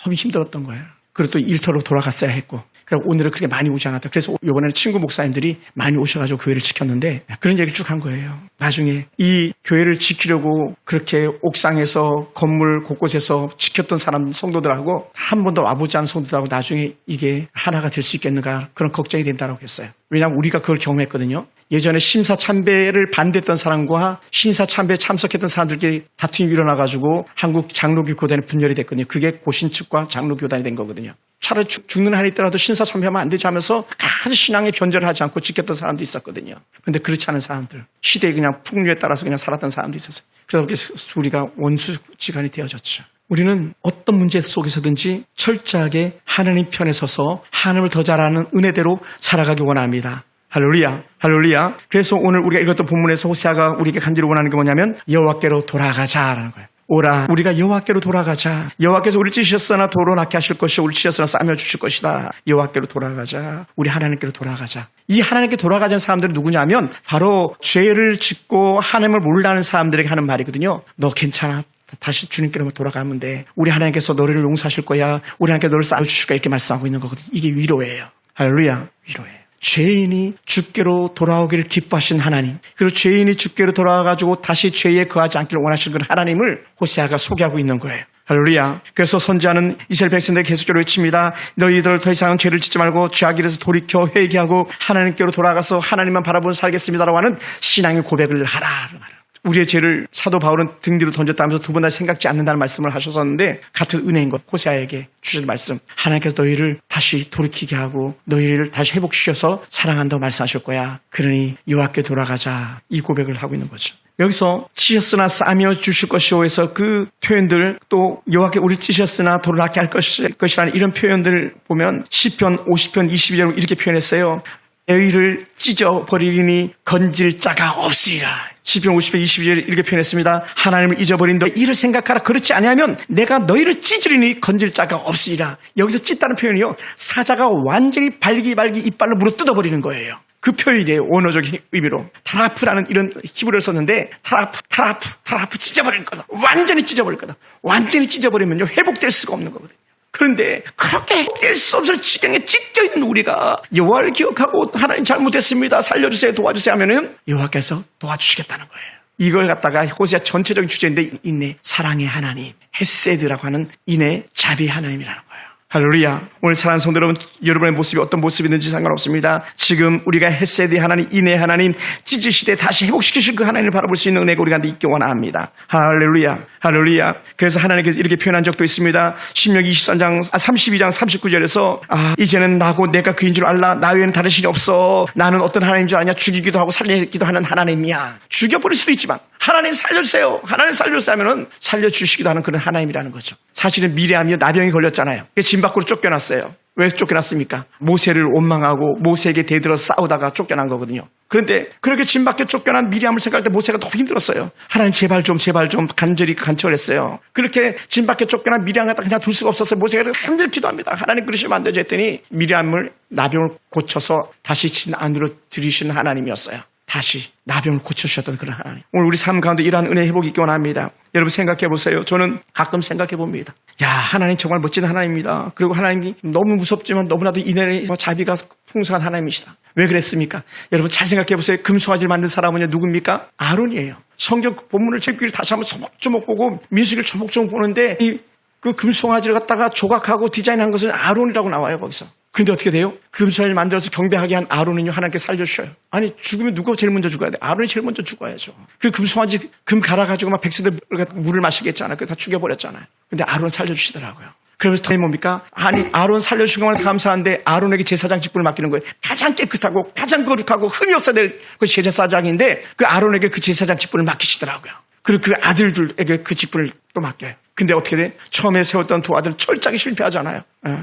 너무 힘들었던 거예요. 그리고 또 일터로 돌아갔어야 했고, 그래서 오늘은 그렇게 많이 오지 않았다. 그래서 이번에는 친구 목사님들이 많이 오셔가지고 교회를 지켰는데 그런 얘기를 쭉 한 거예요. 나중에 이 교회를 지키려고 그렇게 옥상에서 건물 곳곳에서 지켰던 사람 성도들하고 한 번도 와보지 않은 성도들하고 나중에 이게 하나가 될 수 있겠는가 그런 걱정이 된다고 했어요. 왜냐하면 우리가 그걸 경험했거든요. 예전에 심사참배를 반대했던 사람과 신사참배에 참석했던 사람들끼리 다툼이 일어나가지고 한국 장로교단이 분열이 됐거든요. 그게 고신측과 장로교단이 된 거거든요. 차라리 죽는 한이 있더라도 신사참배하면 안 되지 하면서 아주 신앙에 변절을 하지 않고 지켰던 사람도 있었거든요. 그런데 그렇지 않은 사람들, 시대의 그냥 풍류에 따라서 그냥 살았던 사람도 있었어요. 그래서 우리가 원수지간이 되어졌죠. 우리는 어떤 문제 속에서든지 철저하게 하나님 편에 서서 하나님을 더 잘 아는 은혜대로 살아가기 원합니다. 할렐루야, 할렐루야. 그래서 오늘 우리가 읽었던 본문에서 호세아가 우리에게 간절히 원하는 게 뭐냐면 여호와께로 돌아가자라는 거예요. 오라, 우리가 여호와께로 돌아가자. 여호와께서 우리를 찢으셨으나 도로 낳게 하실 것이요 우리를 찢으셨으나 싸며 주실 것이다. 여호와께로 돌아가자. 우리 하나님께로 돌아가자. 이 하나님께 돌아가자는 사람들은 누구냐면 바로 죄를 짓고 하나님을 몰라하는 사람들에게 하는 말이거든요. 너 괜찮아. 다시 주님께로 돌아가면 돼. 우리 하나님께서 너를 용서하실 거야. 우리 하나님께 너를 쌓아주실 거야. 이렇게 말씀하고 있는 거거든요. 이게 위로예요. 할렐루야, 위로예요. 죄인이 주께로 돌아오기를 기뻐하신 하나님, 그리고 죄인이 주께로 돌아와가지고 다시 죄에 거하지 않기를 원하시는 그런 하나님을 호세아가 소개하고 있는 거예요. 할렐루야. 그래서 선지자는 이스라엘 백성들에게 계속적으로 외칩니다. 너희들 더 이상은 죄를 짓지 말고 죄악 길에서 돌이켜 회개하고 하나님께로 돌아가서 하나님만 바라보고 살겠습니다라고 하는 신앙의 고백을 하라. 우리의 죄를 사도 바울은 등 뒤로 던졌다면서 두 번 다시 생각지 않는다는 말씀을 하셨었는데 같은 은혜인 것, 호세아에게 주신 말씀, 하나님께서 너희를 다시 돌이키게 하고 너희를 다시 회복시켜서 사랑한다고 말씀하실 거야. 그러니 여호와께 돌아가자, 이 고백을 하고 있는 거죠. 여기서 찢었으나 싸며 주실 것이오에서 그 표현들, 또 여호와께 우리 찢었으나 도를 낫게 할 것이라는 이런 표현들 보면 시편 50편 22절로 이렇게 표현했어요. 너희를 찢어버리니 건질 자가 없으리라. 시편 50편 22절에 이렇게 표현했습니다. 하나님을 잊어버린 너 이를 생각하라. 그렇지 아니하면 내가 너희를 찢으리니 건질 자가 없으리라. 여기서 찢다는 표현이요, 사자가 완전히 발기발기 이빨로 물어 뜯어버리는 거예요. 그 표현이에요. 원어적인 의미로. 타라프라는 이런 히브리어를 썼는데 타라프 찢어버릴 거다. 완전히 찢어버릴 거다. 완전히 찢어버리면요 회복될 수가 없는 거거든요. 그런데 그렇게 회복될 수 없을 지경에 찢겨있는 우리가 여호와를 기억하고 하나님 잘못했습니다, 살려주세요, 도와주세요 하면은 여호와께서 도와주시겠다는 거예요. 이걸 갖다가 호세아 전체적인 주제인데 인내, 사랑의 하나님, 헤세드라고 하는 인내, 자비의 하나님이라는 거예요. 할렐루야. 오늘 사랑하는 성도 여러분, 여러분의 모습이 어떤 모습이든지 상관없습니다. 지금 우리가 헤세드의 하나님, 인의 하나님, 찢으시되 다시 회복시키실 그 하나님을 바라볼 수 있는 은혜가 우리가 있기 원합니다. 할렐루야, 할렐루야. 그래서 하나님께서 이렇게 표현한 적도 있습니다. 신명기 32장 39절에서 이제는 나고 내가 그인 줄 알라. 나 외에는 다른 신이 없어. 나는 어떤 하나님인 줄 아냐. 죽이기도 하고 살리기도 하는 하나님이야. 죽여버릴 수도 있지만 하나님 살려주세요, 하나님 살려주세요 하면은 살려주시기도 하는 그런 하나님이라는 거죠. 사실은 미리암이 나병이 걸렸잖아요. 진 밖으로 쫓겨났어요. 왜 쫓겨났습니까? 모세를 원망하고 모세에게 대들어 싸우다가 쫓겨난 거거든요. 그런데 그렇게 진 밖에 쫓겨난 미리암을 생각할 때 모세가 너무 힘들었어요. 하나님 제발 좀 간절히 간청을 했어요. 그렇게 진 밖에 쫓겨난 미리암을 그냥 둘 수가 없었어요. 모세가 간절히 기도합니다. 하나님 그러시면 안 되죠 했더니 미리암을 나병을 고쳐서 다시 진 안으로 들이시는 하나님이었어요. 다시 나병을 고쳐주셨던 그런 하나님. 오늘 우리 삶 가운데 이러한 은혜 회복이 있기 원합니다. 여러분 생각해 보세요. 저는 가끔 생각해 봅니다. 야, 하나님 정말 멋진 하나님입니다. 그리고 하나님이 너무 무섭지만 너무나도 인내와 자비가 풍성한 하나님이시다. 왜 그랬습니까? 여러분 잘 생각해 보세요. 금송아지를 만든 사람은 누굽니까? 아론이에요. 성경 본문을 제 귀를 다시 한번 조목조목 보고 민수기를 조목조목 보는데 그 금송아지를 갖다가 조각하고 디자인한 것은 아론이라고 나와요, 거기서. 근데 어떻게 돼요? 금송아지를 만들어서 경배하게 한 아론은요, 하나님께 살려주셔요. 아니, 죽으면 누가 제일 먼저 죽어야 돼? 아론이 제일 먼저 죽어야죠. 그 금송아지 금 갈아가지고 막 백성들 물을 마시게 했잖아요. 그거 다 죽여버렸잖아요. 근데 아론 살려주시더라고요. 그러면서 더 뭡니까? 아니, 아론 살려주신 것만 감사한데 아론에게 제사장 직분을 맡기는 거예요. 가장 깨끗하고 가장 거룩하고 흠이 없어야 될 그 제사장인데 그 아론에게 그 제사장 직분을 맡기시더라고요. 그리고 그 아들들에게 그 직분을 또 맡겨요. 근데 어떻게 돼? 처음에 세웠던 두 아들 철저하게 실패하잖아요.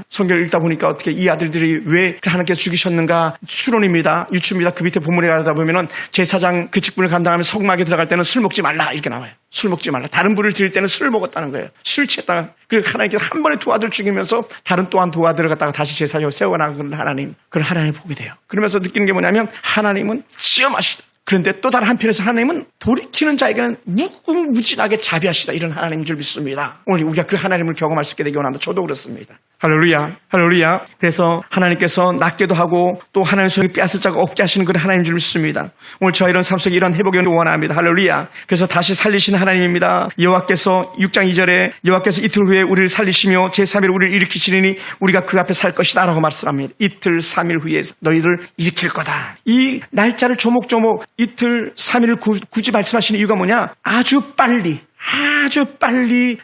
성경을 읽다 보니까 어떻게 이 아들들이 왜 하나님께서 죽이셨는가? 추론입니다. 유추입니다. 그 밑에 본문에 가다 보면은 제사장 그 직분을 감당하면 성막에 들어갈 때는 술 먹지 말라 이렇게 나와요. 술 먹지 말라. 다른 불을 드릴 때는 술을 먹었다는 거예요. 술 취했다가 그리고 하나님께서 한 번에 두 아들 죽이면서 다른 또한 두 아들을 갖다가 다시 제사장으로 세워나가는 하나님. 그걸 하나님을 보게 돼요. 그러면서 느끼는 게 뭐냐면 하나님은 시험하시다. 그런데 또 다른 한편에서 하나님은 돌이키는 자에게는 무궁무진하게 자비하시다. 이런 하나님인 줄 믿습니다. 오늘 우리가 그 하나님을 경험할 수 있게 되기 원합니다. 저도 그렇습니다. 할렐루야, 할렐루야. 그래서 하나님께서 낫게도 하고 또 하나님의 손에 빼앗을 자가 없게 하시는 그런 하나님인 줄 믿습니다. 오늘 저와 이런 삶 속에 이런 회복이 원합니다. 할렐루야. 그래서 다시 살리신 하나님입니다. 여호와께서 6장 2절에 여호와께서 이틀 후에 우리를 살리시며 제3일 우리를 일으키시리니 우리가 그 앞에 살 것이다 라고 말씀합니다. 이틀 3일 후에 너희를 일으킬 거다. 이 날짜를 조목조목 이틀 3일을 굳이 말씀하시는 이유가 뭐냐? 아주 빨리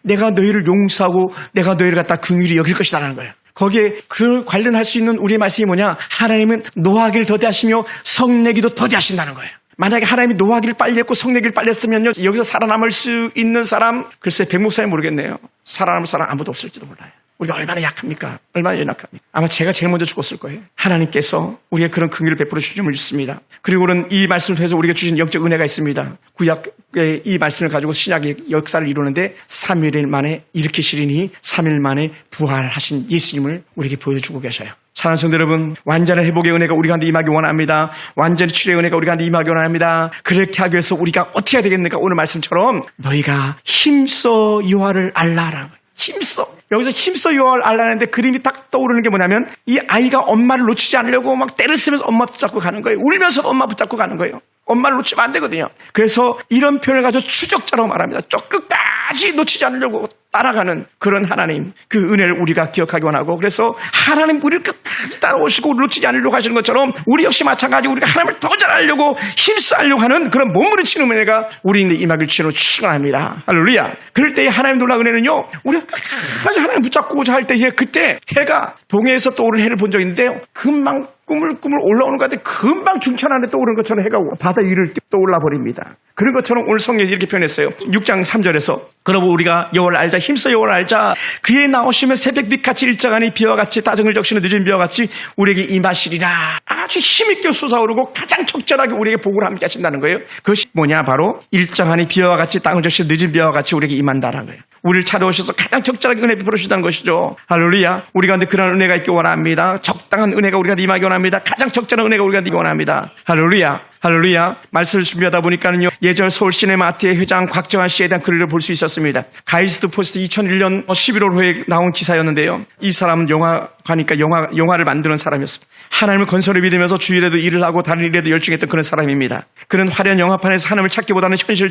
내가 너희를 용서하고 내가 너희를 갖다 긍휼히 여길 것이다라는 거예요. 거기에 그 관련할 수 있는 우리의 말씀이 뭐냐? 하나님은 노하기를 더디하시며 성내기도 더디하신다는 거예요. 만약에 하나님이 노하기를 빨리 했고 성내기를 빨리 했으면요, 여기서 살아남을 수 있는 사람, 글쎄 백목사님 모르겠네요. 살아남을 사람 아무도 없을지도 몰라요. 우리가 얼마나 약합니까? 얼마나 연약합니까? 아마 제가 제일 먼저 죽었을 거예요. 하나님께서 우리의 그런 긍휼을 베풀어 주신 줄 믿습니다. 그리고는 이 말씀을 통해서 우리가 주신 영적 은혜가 있습니다. 구약의 이 말씀을 가지고 신약의 역사를 이루는데 3일 만에 일으키시리니 3일 만에 부활하신 예수님을 우리에게 보여주고 계셔요. 사랑하는 성도 여러분, 완전한 회복의 은혜가 우리 가운데 임하기 원합니다. 완전히 치료의 은혜가 우리 가운데 임하기 원합니다. 그렇게 하기 위해서 우리가 어떻게 해야 되겠는가? 오늘 말씀처럼 너희가 힘써 여호와를 알라라는 거예요. 힘써. 여기서 힘써 여호와를 알라는데 그림이 딱 떠오르는 게 뭐냐면 이 아이가 엄마를 놓치지 않으려고 막 때를 쓰면서 엄마 붙잡고 가는 거예요. 울면서 엄마 붙잡고 가는 거예요. 엄마를 놓치면 안 되거든요. 그래서 이런 표현을 가지고 추적자라고 말합니다. 저 끝까지 놓치지 않으려고 따라가는 그런 하나님, 그 은혜를 우리가 기억하기 원하고, 그래서 하나님 우리를 끝까지 따라오시고 놓치지 않으려고 하시는 것처럼 우리 역시 마찬가지로 우리가 하나님을 더 잘하려고 힘써하려고 하는 그런 몸부림치는 은혜가 우리인데 임하길 주로 축원합니다. 할렐루야. 그럴 때의 하나님 놀라운 은혜는요, 우리가 끝까지 하나님 붙잡고자 할 때에 그때 해가 동해에서 떠오르는 해를 본 적이 있는데요, 금방 꾸물꾸물 올라오는 것 같아 금방 중천 안에 떠오르는 것처럼 해가 바다 위를 떠올라 버립니다. 그런 것처럼 오늘 성경이 이렇게 표현했어요. 6장 3절에서 그러므로 우리가 여호와를 알자, 힘써 여호와를 알자. 그의 나오시면 새벽빛같이 일정하니 비와 같이 따정을 적시는 늦은 비와 같이 우리에게 임하시리라. 아주 힘있게 솟아오르고 가장 적절하게 우리에게 복을 함께 하신다는 거예요. 그것이 뭐냐? 바로 일정하니 비와 같이 땅을 적시는 늦은 비와 같이 우리에게 임한다는 거예요. 우리를 찾아오셔서 가장 적절하게 은혜 베풀어 주시다는 것이죠. 할렐루야. 우리 가운데 그런 은혜가 있기 원합니다. 적당한 은혜가 우리가 임하기 원합니다. 가장 적절한 은혜가 우리가 임하기 원합니다. 할렐루야. 할렐루야. 말씀을 준비하다 보니까는요, 예전 서울 시네마트의 회장 곽정환 씨에 대한 글을 볼 수 있었습니다. 가이스트 포스트 2001년 11월호에 나온 기사였는데요, 이 사람은 영화가니까 영화를 만드는 사람이었습니다. 하나님을 건설을 믿으면서 주일에도 일을 하고 다른 일에도 열중했던 그런 사람입니다. 그는 화려한 영화판에서 하나님을 찾기보다는 현실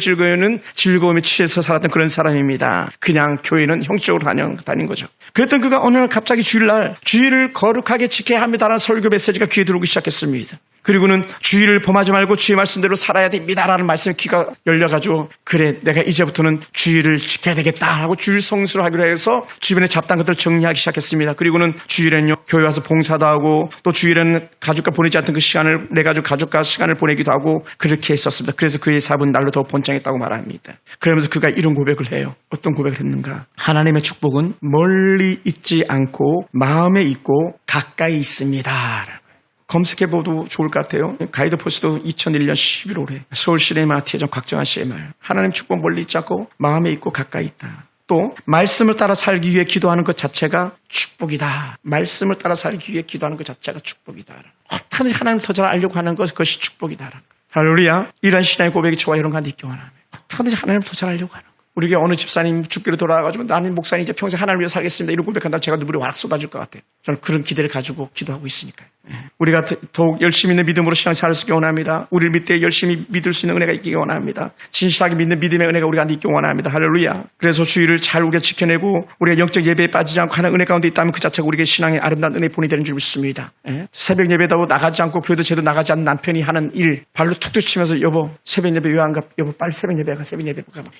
즐거움에 취해서 살았던 그런 사람입니다. 그냥 교회는 형식적으로 다닌 거죠. 그랬던 그가 어느 날 갑자기 주일을 거룩하게 지켜야 합니다라는 설교 메시지가 귀에 들어오기 시작했습니다. 그리고는 주일을 범하지 말고 주의 말씀대로 살아야 됩니다라는 말씀에 귀가 열려가지고, 그래 내가 이제부터는 주일을 지켜야 되겠다 하고 주일 성수를 하기로 해서 주변에 잡다한 것들을 정리하기 시작했습니다. 그리고는 주일에는요, 교회 와서 봉사도 하고 또 주일에는 가족과 보내지 않던 그 시간을 내 가족과 시간을 보내기도 하고 그렇게 했었습니다. 그래서 그의 삶은 날로 더 번창했다고 말합니다. 그러면서 그가 이런 고백을 해요. 어떤 고백을 했는가? 하나님의 축복은 멀리 있지 않고 마음에 있고 가까이 있습니다. 검색해봐도 좋을 것 같아요. 가이드포스트 2001년 11월에 서울 시네마트의 곽정환 씨의 말. 하나님 축복 멀리 있지 않고 마음에 있고 가까이 있다. 또 말씀을 따라 살기 위해 기도하는 것 자체가 축복이다. 말씀을 따라 살기 위해 기도하는 것 자체가 축복이다. 어떻게든지 하나님을 더 잘 알려고 하는 것, 그것이 축복이다. 할렐루야. 이런 신앙의 고백이 저와 여러분 가운데 있기 원합니다. 어떻게든지 하나님을 더 잘 알려고 하는 것. 우리에게 어느 집사님 죽기로 돌아와가지고 나는 목사님 이제 평생 하나님을 위해 살겠습니다 이런 고백한다면 제가 눈물이 와락 쏟아질 것 같아요. 저는 그런 기대를 가지고 기도하고 있으니까요. 우리가 더욱 열심히 있는 믿음으로 신앙생활을 할 수 있기 원합니다. 우리를 믿되 열심히 믿을 수 있는 은혜가 있기 원합니다. 진실하게 믿는 믿음의 은혜가 우리가 있기 원합니다. 할렐루야. 그래서 주의를 잘 우리가 지켜내고 우리가 영적 예배에 빠지지 않고 하는 은혜 가운데 있다면 그 자체가 우리에게 신앙의 아름다운 은혜의 본이 되는 줄 믿습니다. 새벽 예배다고 나가지 않고 교회도 제도 나가지 않는 남편이 하는 일, 발로 툭툭 치면서 여보 새벽 예배 왜 안 가? 여보 빨리 새벽 예배 가.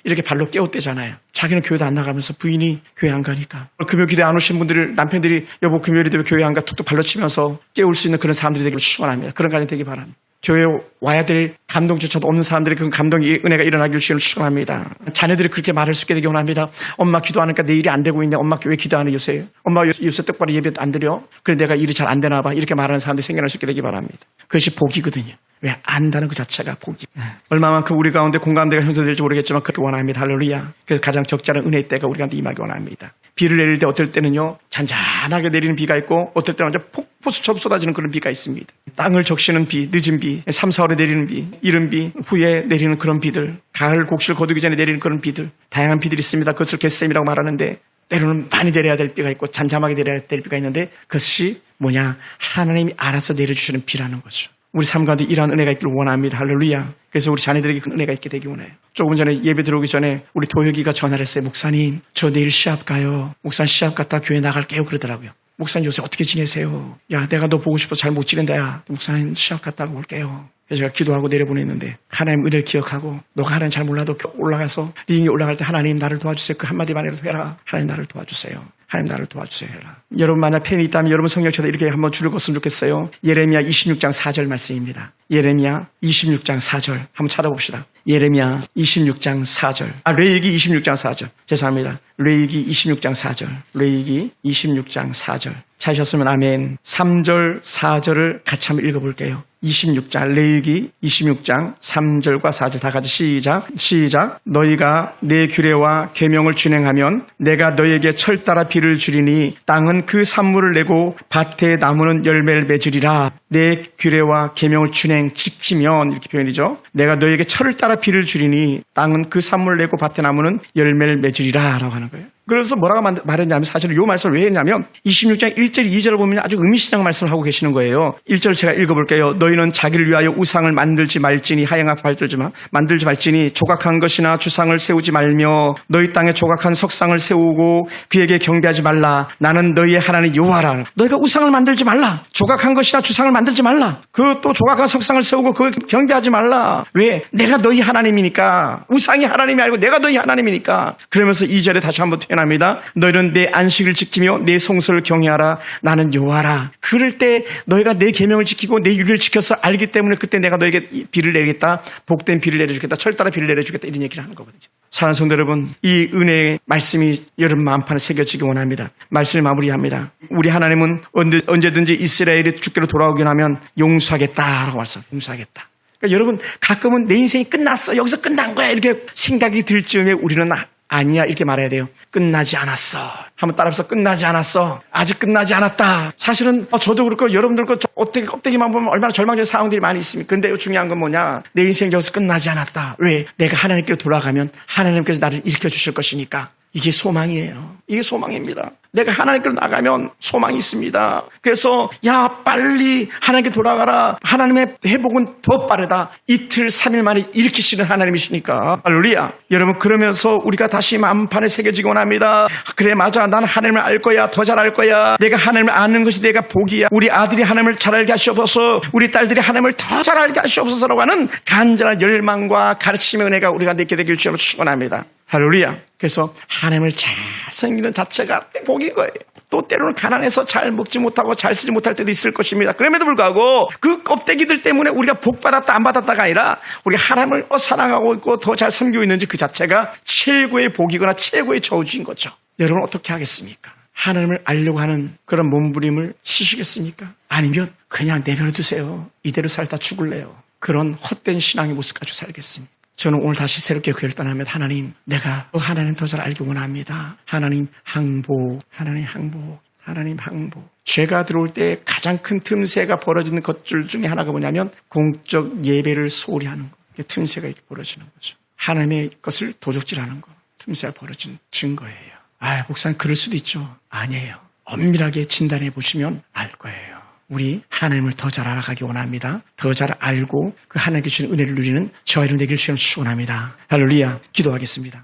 이렇게 발로 깨웠대잖아요. 자기는 교회도 안 나가면서 부인이 교회 안 가니까. 금요 기도에 안 오신 분들을 남편들이 여보 금요일에 왜 교회 안 가 툭툭 발로치면서 깨울 수 있는 그런 사람들이 되기를 축원합니다. 그런 가정이 되기 바랍니다. 교회에 와야 될 감동조차도 없는 사람들이 그 감동이 은혜가 일어나기를 주님을 축원합니다. 자녀들이 그렇게 말할 수 있게 되기 원합니다. 엄마 기도하니까 내 일이 안 되고 있네. 엄마 왜 기도 안 해 요새? 엄마 요새 똑바로 예배 안 드려? 그래 내가 일이 잘 안 되나 봐. 이렇게 말하는 사람들이 생겨날 수 있게 되기 바랍니다. 그것이 복이거든요. 왜 안다는 그 자체가 복이. 얼마만큼 우리 가운데 공감대가 형성될지 모르겠지만 그렇게 원합니다. 할렐루야. 그래서 가장 적절한 은혜의 때가 우리 가운데 임하기 원합니다. 비를 내릴 때 어떨 때는요 잔잔하게 내리는 비가 있고 어떨 때는 완전 폭포수처럼 쏟아지는 그런 비가 있습니다. 땅을 적시는 비, 늦은 비, 3, 4월에 내리는 비, 이른 비, 후에 내리는 그런 비들, 가을 곡실 거두기 전에 내리는 그런 비들, 다양한 비들이 있습니다. 그것을 겟셈이라고 말하는데 때로는 많이 내려야 될 비가 있고 잔잔하게 내려야 될 비가 있는데 그것이 뭐냐? 하나님이 알아서 내려주시는 비라는 거죠. 우리 삶 가운데 이러한 은혜가 있기를 원합니다. 할렐루야. 그래서 우리 자녀들에게 그 은혜가 있게 되기 원해요. 조금 전에 예배 들어오기 전에 우리 도혁이가 전화를 했어요. 목사님, 저 내일 시합 가요. 목사님 시합 갔다 교회 나갈게요. 그러더라고요. 목사님 요새 어떻게 지내세요? 야, 내가 너 보고 싶어서 잘 못 지낸다. 야, 목사님 시합 갔다 올게요. 그래서 제가 기도하고 내려보냈는데 하나님 은혜를 기억하고 너가 하나님 잘 몰라도 올라가서 링에 올라갈 때 하나님 나를 도와주세요. 그 한마디만이라도 해라. 하나님 나를 도와주세요. 하나님 나를 도와주세요 해라. 여러분 만약 펜이 있다면 여러분 성경책에 이렇게 한번 줄을 걷으면 좋겠어요. 예레미야 26장 4절 말씀입니다. 예레미야 26장 4절 한번 찾아봅시다. 예레미야 26장 4절. 레위기 26장 4절. 죄송합니다. 레위기 26장 4절. 레위기 26장 4절. 찾으셨으면 아멘. 3절 4절을 같이 한번 읽어볼게요. 26장 레위기 26장 3절과 4절 다 같이 시작. 너희가 내 규례와 계명을 준행하면 내가 너희에게 철 따라 비를 주리니 땅은 그 산물을 내고 밭에 나무는 열매를 맺으리라. 내 규례와 계명을 지키면 이렇게 표현이죠. 내가 너희에게 철을 따라 비를 주리니 땅은 그 산물을 내고 밭에 나무는 열매를 맺으리라 라고 하는 거예요. 그래서 뭐라고 말했냐면 사실은 이 말씀을 왜 했냐면 26장 1절 2절을 보면 아주 의미심장 말씀을 하고 계시는 거예요. 1절 제가 읽어볼게요. 너희는 자기를 위하여 우상을 만들지 말지니 하양아 만들지 말지니 조각한 것이나 주상을 세우지 말며 너희 땅에 조각한 석상을 세우고 그에게 경배하지 말라. 나는 너희의 하나님 여호와라. 너희가 우상을 만들지 말라. 조각한 것이나 주상을 만들지 말라. 그 또 조각한 석상을 세우고 그 경배하지 말라. 왜? 내가 너희 하나님이니까. 우상이 하나님이 아니고 내가 너희 하나님이니까. 그러면서 2절에 다시 한번 표현합니다. 너희는 내 안식을 지키며 내 성소를 경외하라. 나는 여호와라. 그럴 때 너희가 내 계명을 지키고 내 율을 지켜서 알기 때문에 그때 내가 너에게 비를 내리겠다. 복된 비를 내려주겠다. 철 따라 비를 내려주겠다. 이런 얘기를 하는 거거든요. 사랑하는 성도 여러분, 이 은혜의 말씀이 여러분 마음판에 새겨지기 원합니다. 말씀을 마무리합니다. 우리 하나님은 언제든지 이스라엘이 주께로 돌아오긴 하면 용서하겠다라고 말씀. 용서하겠다. 그러니까 여러분 가끔은 내 인생이 끝났어. 여기서 끝난 거야. 이렇게 생각이 들 즈음에 우리는 아니야 이렇게 말해야 돼요. 끝나지 않았어. 한번 따라해서 끝나지 않았어. 아직 끝나지 않았다. 사실은 저도 그렇고 여러분들 그렇고 껍데기만 보면 얼마나 절망적인 상황들이 많이 있습니까? 근데 중요한 건 뭐냐? 내 인생 여기서 끝나지 않았다. 왜? 내가 하나님께로 돌아가면 하나님께서 나를 일으켜 주실 것이니까. 이게 소망이에요. 이게 소망입니다. 내가 하나님께로 나가면 소망이 있습니다. 그래서 야 빨리 하나님께 돌아가라. 하나님의 회복은 더 빠르다. 이틀 3일 만에 일으키시는 하나님이시니까. 할렐루야. 여러분 그러면서 우리가 다시 마음판에 새겨지기 원합니다. 그래 맞아. 나는 하나님을 알 거야. 더 잘 알 거야. 내가 하나님을 아는 것이 내가 복이야. 우리 아들이 하나님을 잘 알게 하시옵소서. 우리 딸들이 하나님을 더 잘 알게 하시옵소서라고 하는 간절한 열망과 가르침의 은혜가 우리가 내게 되길 주님으로 축원합니다. 할렐루야. 그래서 하나님을 잘 섬기는 자체가 복인 거예요. 또 때로는 가난해서 잘 먹지 못하고 잘 쓰지 못할 때도 있을 것입니다. 그럼에도 불구하고 그 껍데기들 때문에 우리가 복 받았다 안 받았다가 아니라 우리가 하나님을 사랑하고 있고 더 잘 섬기고 있는지 그 자체가 최고의 복이거나 최고의 저주인 거죠. 여러분 어떻게 하겠습니까? 하나님을 알려고 하는 그런 몸부림을 치시겠습니까? 아니면 그냥 내버려 두세요. 이대로 살다 죽을래요. 그런 헛된 신앙의 모습 가지고 살겠습니다. 저는 오늘 다시 새롭게 교회를 떠나면 하나님, 내가 하나님 더 잘 알기 원합니다. 하나님 항복, 하나님 항복, 하나님 항복. 죄가 들어올 때 가장 큰 틈새가 벌어지는 것들 중에 하나가 뭐냐면 공적 예배를 소홀히 하는 거. 틈새가 이렇게 벌어지는 거죠. 하나님의 것을 도적질하는 거. 틈새가 벌어진 증거예요. 목사님 그럴 수도 있죠. 아니에요. 엄밀하게 진단해 보시면 알 거예요. 우리 하나님을 더 잘 알아가기 원합니다. 더 잘 알고 그 하나님께 주신 은혜를 누리는 저와 여러분 되기를 주님으로 축원합니다. 할렐루야. 기도하겠습니다.